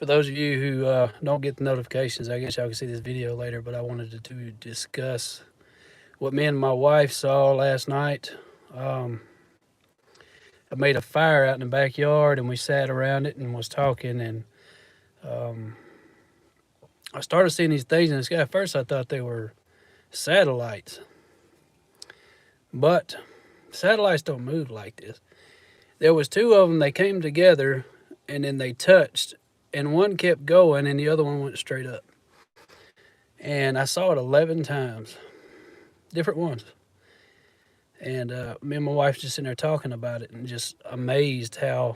For those of you who don't get the notifications, I guess y'all can see this video later, but I wanted to discuss what me and my wife saw last night. I made a fire out in the backyard and we sat around it and was talking, and I started seeing these things in the sky. At first I thought they were satellites, but satellites don't move like this. There was two of them, they came together and then they touched, and one kept going and the other one went straight up. And I saw it 11 times, different ones. And me and my wife just sitting there talking about it and just amazed how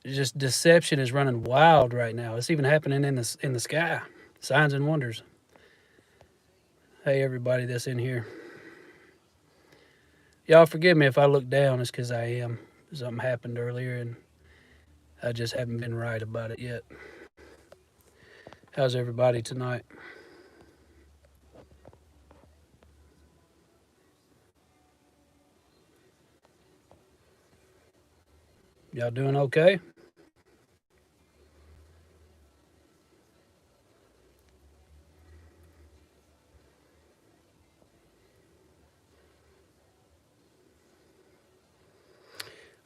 just deception is running wild right now. It's even happening in the sky. Signs and wonders. Hey, everybody that's in here. Y'all forgive me if I look down. It's because I am. Something happened earlier and I just haven't been right about it yet. How's everybody tonight? Y'all doing okay?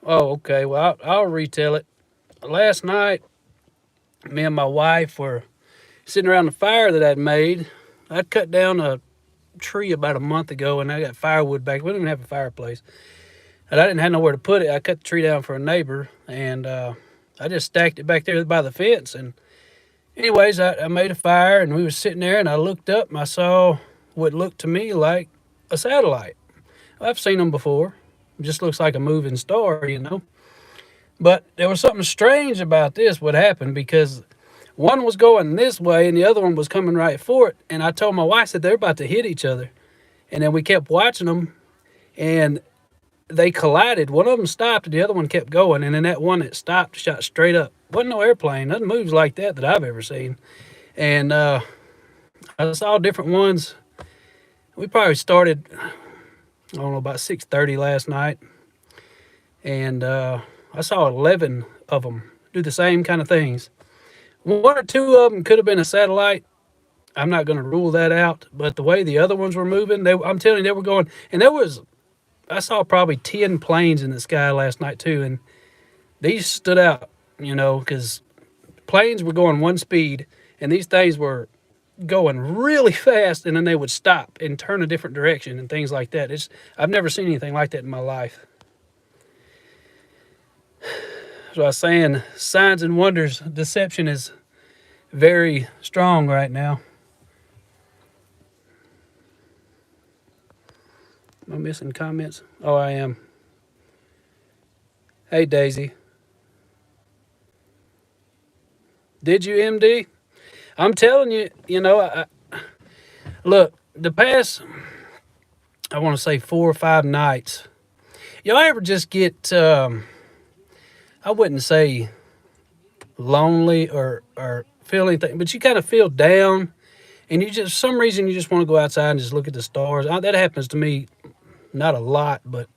Oh, okay. Well, I'll retell it. Last night, me and my wife were sitting around the fire that I'd made. I'd cut down a tree about a month ago, and I got firewood back. We didn't even have a fireplace, and I didn't have nowhere to put it. I cut the tree down for a neighbor, and I just stacked it back there by the fence. And anyways, I made a fire, and we was sitting there, and I looked up, and I saw what looked to me like a satellite. I've seen them before. It just looks like a moving star, you know. But there was something strange about this, what happened, because one was going this way and the other one was coming right for it. And I told my wife that they're about to hit each other. And then we kept watching them and they collided. One of them stopped and the other one kept going. And then that one that stopped shot straight up. Wasn't no airplane. Nothing moves like that I've ever seen. And I saw different ones. We probably started, I don't know, about 6:30 last night. And I saw 11 of them do the same kind of things. One or two of them could have been a satellite. I'm not going to rule that out. But the way the other ones were moving, I'm telling you, they were going. And I saw probably 10 planes in the sky last night too. And these stood out, you know, because planes were going one speed and these things were going really fast, and then they would stop and turn a different direction and things like that. I've never seen anything like that in my life. So I was saying, signs and wonders, deception is very strong right now. Am I missing comments? Oh, I am. Hey, Daisy. Did you, MD? I'm telling you, you know, look, the past, I want to say 4 or 5 nights, y'all ever just get, I wouldn't say lonely or feel anything, but you kind of feel down and you just, for some reason, you just want to go outside and just look at the stars. That happens to me, not a lot, but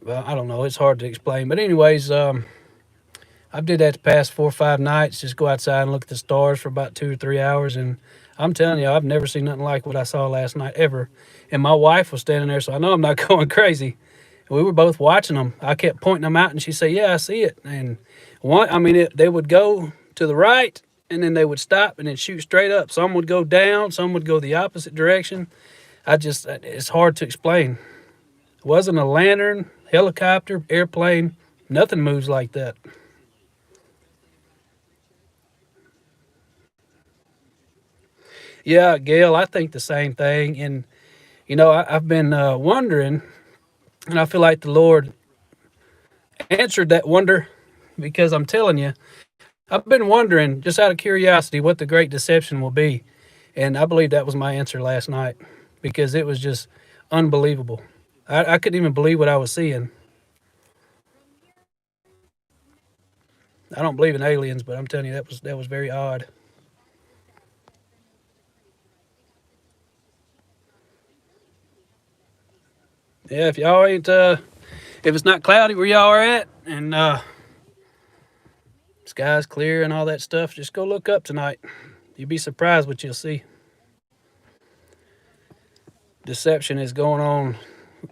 I don't know. It's hard to explain. But anyways, I've did that the past 4 or 5 nights, just go outside and look at the stars for about 2 or 3 hours. And I'm telling you, I've never seen nothing like what I saw last night ever. And my wife was standing there, so I know I'm not going crazy. We were both watching them. I kept pointing them out, and she said, "Yeah, I see it." And they would go to the right, and then they would stop and then shoot straight up. Some would go down, some would go the opposite direction. It's hard to explain. It wasn't a lantern, helicopter, airplane. Nothing moves like that. Yeah, Gail, I think the same thing. And, you know, I've been wondering, and I feel like the Lord answered that wonder because I'm telling you, I've been wondering, just out of curiosity, what the great deception will be. And I believe that was my answer last night because it was just unbelievable. I couldn't even believe what I was seeing. I don't believe in aliens, but I'm telling you, that was very odd. Yeah, if y'all ain't, if it's not cloudy where y'all are at, and sky's clear and all that stuff, just go look up tonight. You'd be surprised what you'll see. Deception is going on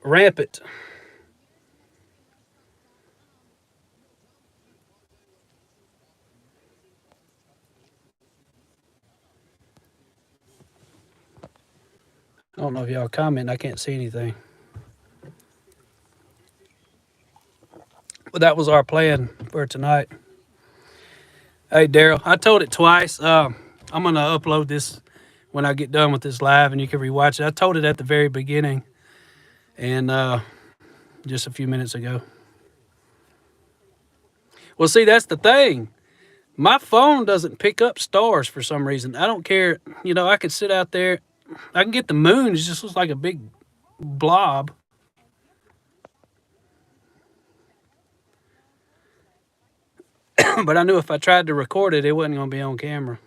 rampant. I don't know if y'all comment. I can't see anything. But that was our plan for tonight. Hey, Daryl, I told it twice. I'm going to upload this when I get done with this live, and you can rewatch it. I told it at the very beginning and just a few minutes ago. Well, see, that's the thing. My phone doesn't pick up stars for some reason. I don't care. You know, I could sit out there. I can get the moon. It just looks like a big blob. But I knew if I tried to record it, it wasn't going to be on camera.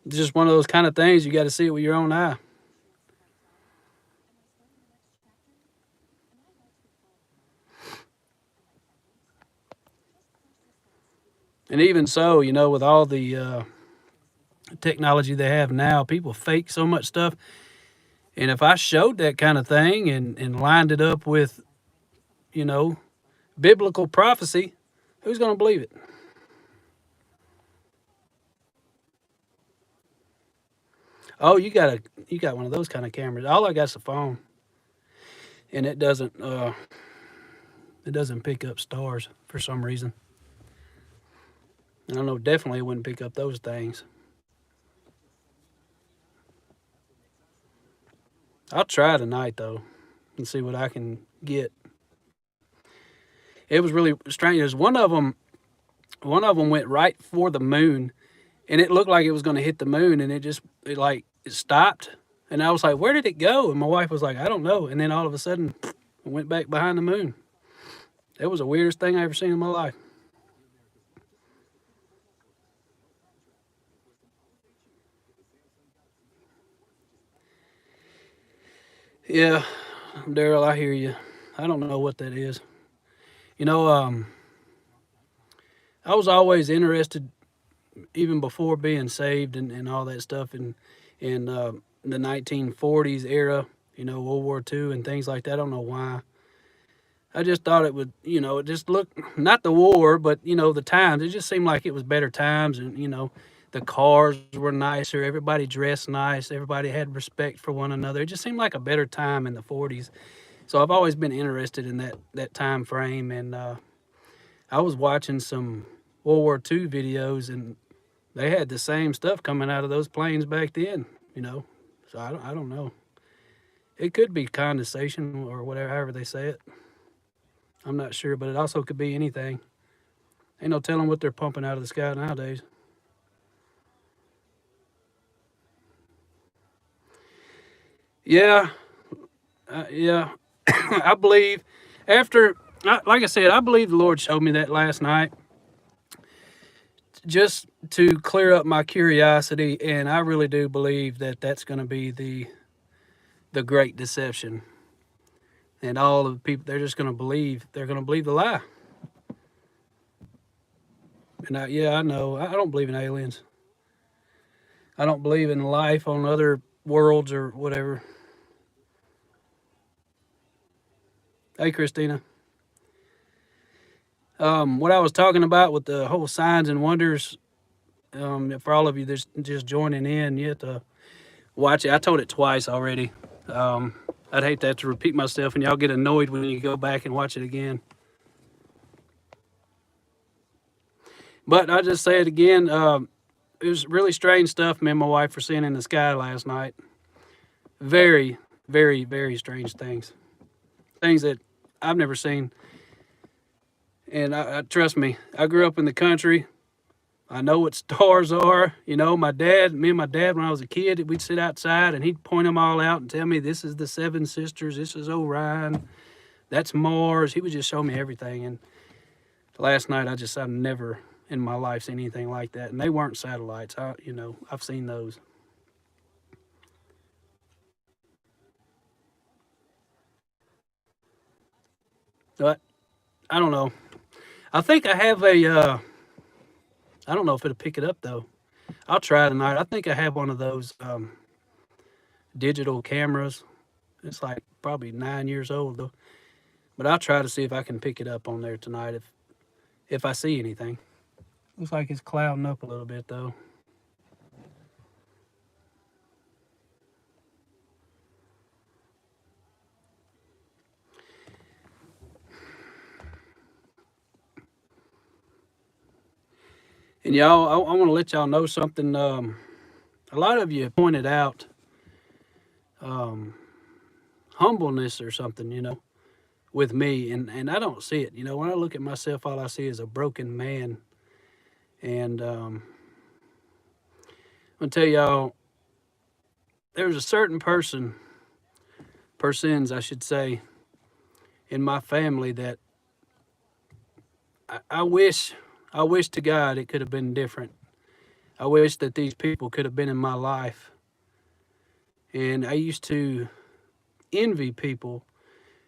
It's just one of those kind of things. You got to see it with your own eye. And even so, you know, with all the technology they have now, people fake so much stuff. And if I showed that kind of thing and lined it up with, you know, biblical prophecy, who's going to believe it? Oh, you got one of those kind of cameras. All I got's a phone, and it doesn't pick up stars for some reason. I don't know. Definitely, it wouldn't pick up those things. I'll try tonight though, and see what I can get. It was really strange. There's one of them went right for the moon, and it looked like it was going to hit the moon, and it stopped. And I was like, where did it go? And my wife was like, I don't know. And then all of a sudden, it went back behind the moon. It was the weirdest thing I ever seen in my life. Yeah, Daryl, I hear you. I don't know what that is. You know, I was always interested, even before being saved and all that stuff, in the 1940s era, you know, World War II and things like that. I don't know why. I just thought it would, you know, it just looked, not the war, but, you know, the times. It just seemed like it was better times, and, you know, the cars were nicer. Everybody dressed nice. Everybody had respect for one another. It just seemed like a better time in the 40s. So I've always been interested in that time frame. And I was watching some World War II videos, and they had the same stuff coming out of those planes back then, you know. So I don't know. It could be condensation or whatever, however they say it. I'm not sure, but it also could be anything. Ain't no telling what they're pumping out of the sky nowadays. Yeah, yeah. I believe like I said, I believe the Lord showed me that last night just to clear up my curiosity, and I really do believe that that's going to be the great deception. And all of the people, they're going to believe the lie. And I know, I don't believe in aliens. I don't believe in life on other worlds or whatever. Hey, Christina. What I was talking about with the whole signs and wonders, for all of you that's just joining in, you have to watch it. I told it twice already. I'd hate to have to repeat myself and y'all get annoyed when you go back and watch it again. But I'll just say it again. It was really strange stuff me and my wife were seeing in the sky last night. Very, very, very strange things. Things that I've never seen. And I trust me, I grew up in the country. I know what stars are. You know, me and my dad, when I was a kid, we'd sit outside and he'd point them all out and tell me, this is the Seven Sisters, this is Orion, that's Mars. He would just show me everything. And last night, I've never in my life seen anything like that. And they weren't satellites. I've seen those. But I don't know. I think I have a, I don't know if it'll pick it up though. I'll try tonight. I think I have one of those digital cameras. It's like probably 9 years old though. But I'll try to see if I can pick it up on there tonight if I see anything. Looks like it's clouding up a little bit though. And y'all, I want to let y'all know something. A lot of you pointed out um, humbleness or something, with me, and I don't see it. When I look at myself, all I see is a broken man. And I'm gonna tell y'all, there's a certain persons, I should say, in my family that I wish to God it could have been different. I wish that these people could have been in my life. And I used to envy people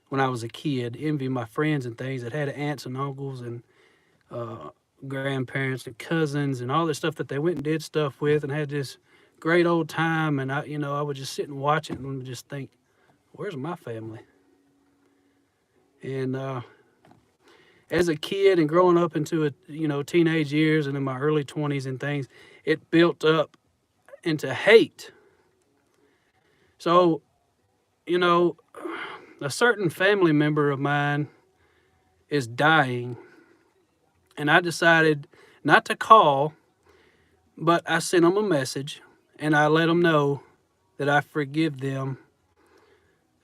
when I was a kid, envy my friends and things that had aunts and uncles and uh, grandparents and cousins and all this stuff that they went and did stuff with and had this great old time. And I would just sit and watch it and just think, where's my family? And as a kid and growing up into teenage years and in my early 20s and things, it built up into hate. So, you know, a certain family member of mine is dying, and I decided not to call, but I sent them a message and I let them know that I forgive them,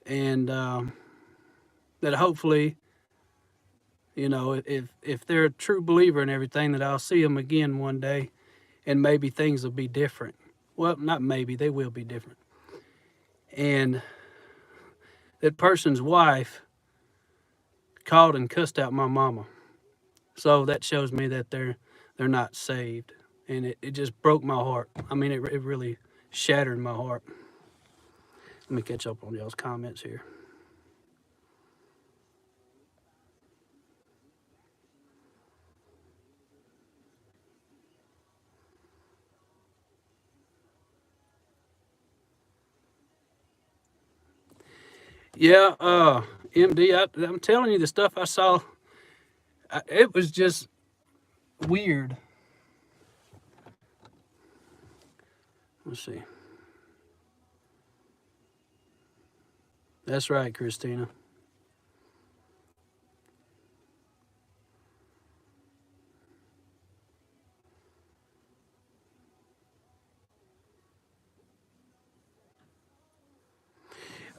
and that hopefully, if they're a true believer and everything, that I'll see them again one day, and maybe things will be different. Well, not maybe, they will be different. And that person's wife called and cussed out my mama. So that shows me that they're not saved. And it just broke my heart. I mean, it really shattered my heart. Let me catch up on y'all's comments here. Yeah, MD, I'm telling you, the stuff I saw, it was just weird. Let's see. That's right, Christina.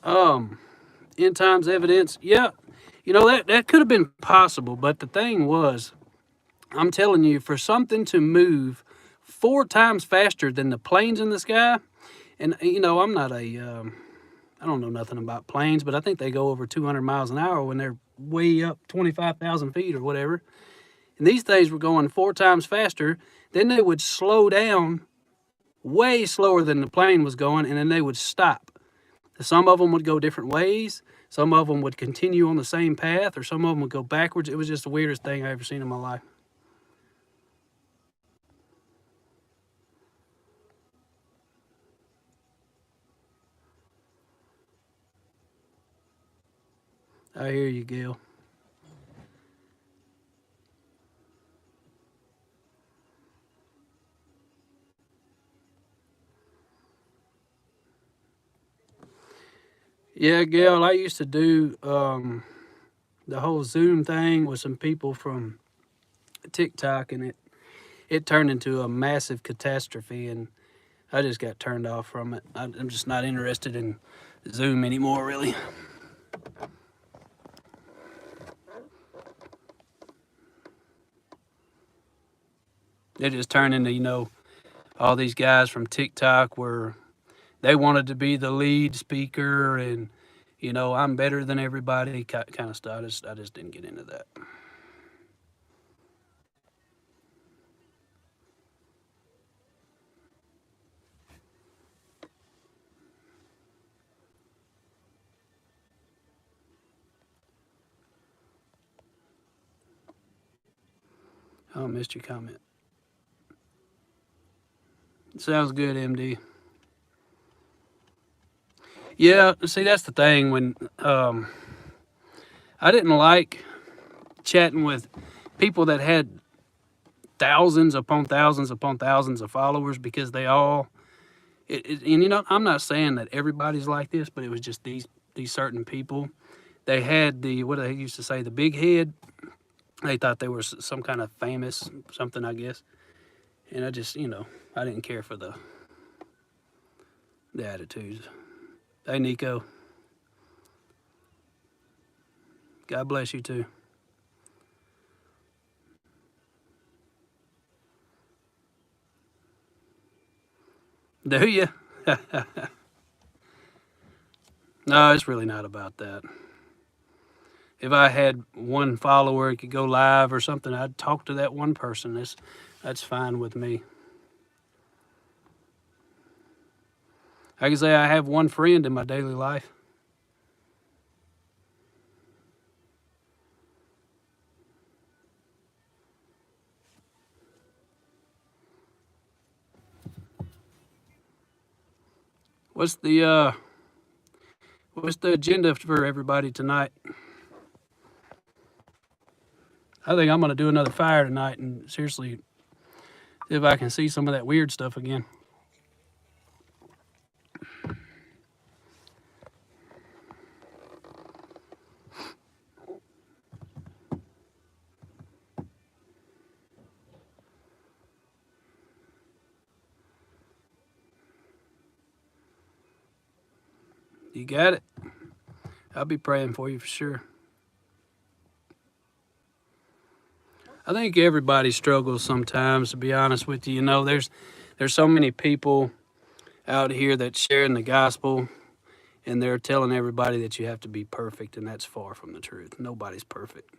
Um, End times evidence. Yeah, that could have been possible, but the thing was, I'm telling you, for something to move 4 times faster than the planes in the sky, and I'm not I don't know nothing about planes, but I think they go over 200 miles an hour when they're way up 25,000 feet or whatever. And these things were going 4 times faster. Then they would slow down way slower than the plane was going, and then they would stop. Some of them would go different ways. Some of them would continue on the same path, or some of them would go backwards. It was just the weirdest thing I ever seen in my life. I hear you, Gail. Yeah, Gail, I used to do the whole Zoom thing with some people from TikTok, and it turned into a massive catastrophe, and I just got turned off from it. I'm just not interested in Zoom anymore, really. It just turned into, all these guys from TikTok were, they wanted to be the lead speaker, and, I'm better than everybody kind of stuff. I just didn't get into that. Oh, I missed your comment. Sounds good, MD. Yeah, see, that's the thing. When I didn't like chatting with people that had thousands upon thousands upon thousands of followers because they all, and you know, I'm not saying that everybody's like this, but it was just these certain people. They had the, what they used to say, the big head. They thought they were some kind of famous something, I guess. And I just, you know, I didn't care for the attitudes. Hey, Nico. God bless you too. Do you? No, it's really not about that. If I had one follower, it could go live or something, I'd talk to that one person. That's fine with me. I can say I have one friend in my daily life. What's the agenda for everybody tonight? I think I'm gonna do another fire tonight and seriously see if I can see some of that weird stuff again. You got it. I'll be praying for you for sure. I think everybody struggles sometimes, to be honest with you. You know, there's so many people out here that sharing the gospel and they're telling everybody that you have to be perfect, and that's far from the truth. Nobody's perfect.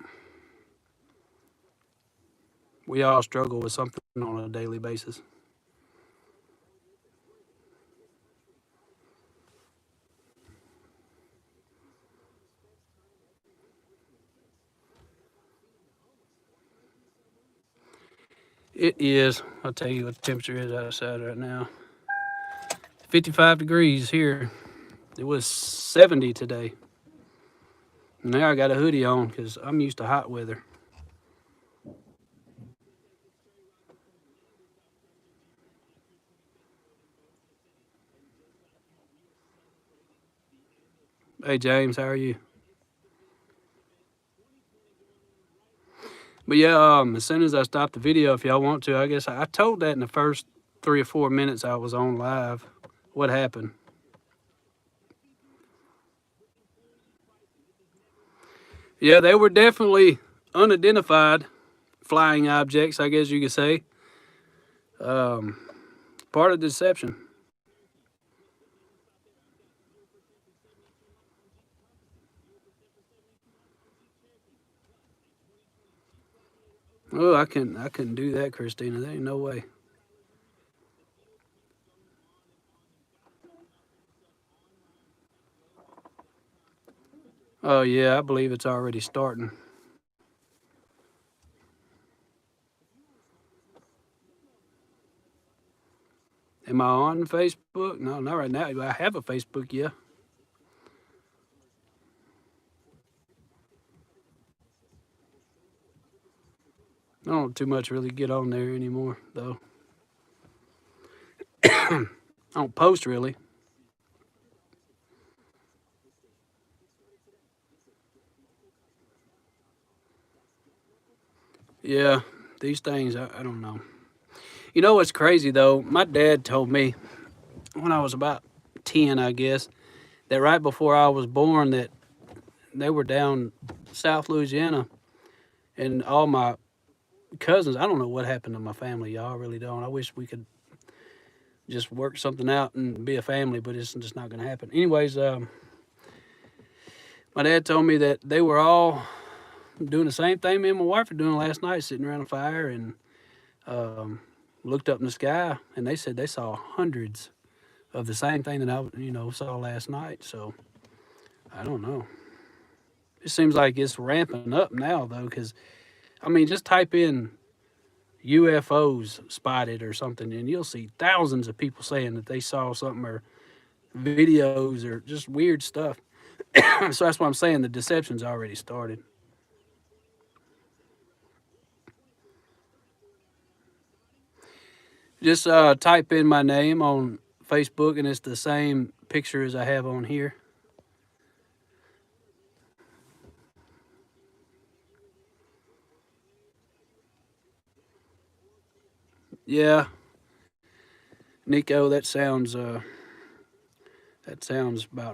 We all struggle with something on a daily basis. It is. I'll tell you what the temperature is outside right now. 55 degrees here. It was 70 today. Now I got a hoodie on because I'm used to hot weather. Hey, James, how are you? But yeah, as soon as I stop the video, if y'all want to, I guess I told that in the first 3 or 4 minutes I was on live. What happened? Yeah, they were definitely unidentified flying objects, I guess you could say. Part of the deception. Oh, I couldn't do that, Christina. There ain't no way. Oh yeah, I believe it's already starting. Am I on Facebook? No, not right now. I have a Facebook, yeah. I don't too much really get on there anymore, though. I don't post really. Yeah, these things, I don't know. You know what's crazy though? My dad told me when I was about 10, I guess, that right before I was born, that they were down South Louisiana, and all my cousins. I don't know what happened to my family, y'all. I really don't. I wish we could just work something out and be a family, but it's just not going to happen. Anyways, my dad told me that they were all doing the same thing me and my wife were doing last night, sitting around a fire and looked up in the sky, and they said they saw hundreds of the same thing that I saw last night. So I don't know. It seems like it's ramping up now though, because I mean, just type in UFOs spotted or something, and you'll see thousands of people saying that they saw something or videos or just weird stuff. So that's why I'm saying the deception's already started. Just type in my name on Facebook, and it's the same picture as I have on here. Yeah, Nico, that sounds about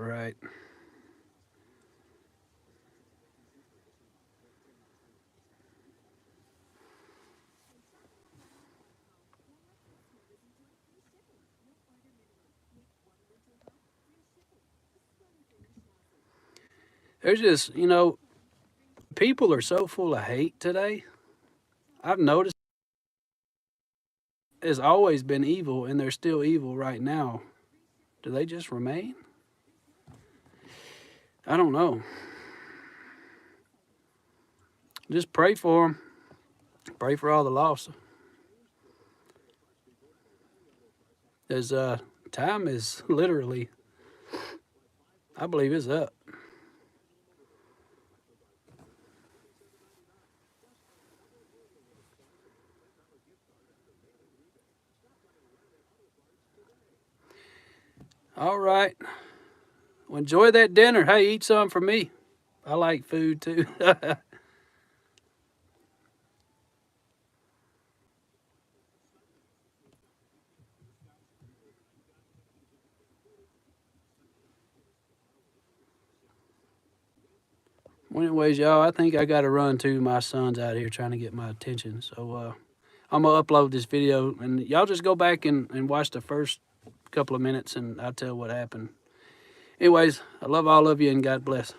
right. There's just, people are so full of hate today. I've noticed there's always been evil, and they're still evil right now. Do they just remain? I don't know. Just pray for them. Pray for all the lost. As time is literally, I believe, is up. All right. Well, enjoy that dinner. Hey, eat some for me. I like food too. Well, anyways, y'all, I think I got to run too. My son's out here trying to get my attention. So I'm going to upload this video, and y'all just go back and watch the first couple of minutes, and I'll tell what happened. Anyways, I love all of you, and God bless.